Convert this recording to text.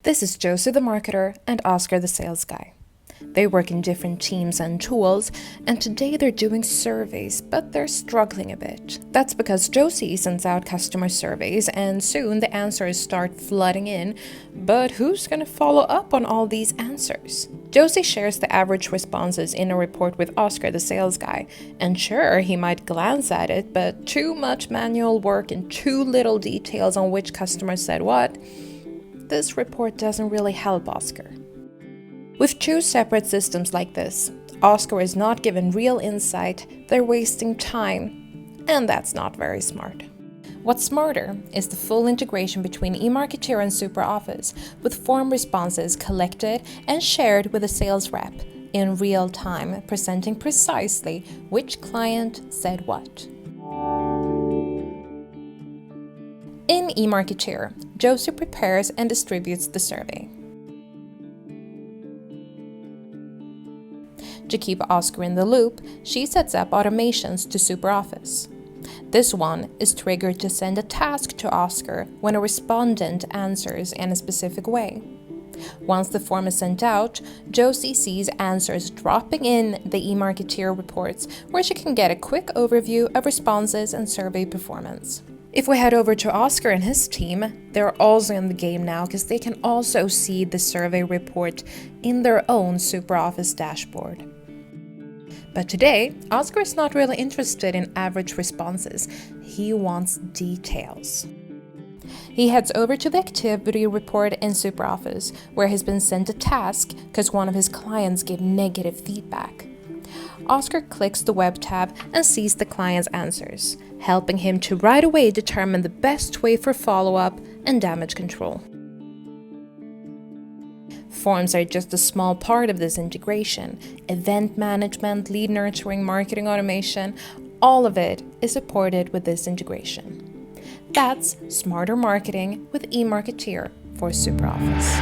This is Josie the marketer and Oscar the sales guy. They work in different teams and tools, and today they're doing surveys, but they're struggling a bit. That's because Josie sends out customer surveys, and soon the answers start flooding in. But who's going to follow up on all these answers? Josie shares the average responses in a report with Oscar the sales guy, and sure, he might glance at it, but too much manual work and too little details on which customer said what. This report doesn't really help Oscar. With two separate systems like this, Oscar is not given real insight, they're wasting time, and that's not very smart. What's smarter is the full integration between eMarketeer and SuperOffice, with form responses collected and shared with a sales rep in real time, presenting precisely which client said what. In eMarketeer, Josie prepares and distributes the survey. To keep Oscar in the loop, she sets up automations to SuperOffice. This one is triggered to send a task to Oscar when a respondent answers in a specific way. Once the form is sent out, Josie sees answers dropping in the eMarketeer reports, where she can get a quick overview of responses and survey performance. If we head over to Oscar and his team, they're also in the game now because they can also see the survey report in their own SuperOffice dashboard. But today, Oscar is not really interested in average responses. He wants details. He heads over to the activity report in SuperOffice, where he's been sent a task because one of his clients gave negative feedback. Oscar clicks the web tab and sees the client's answers, helping him to right away determine the best way for follow-up and damage control. Forms are just a small part of this integration. Event management, lead nurturing, marketing automation, all of it is supported with this integration. That's smarter marketing with eMarketeer for SuperOffice.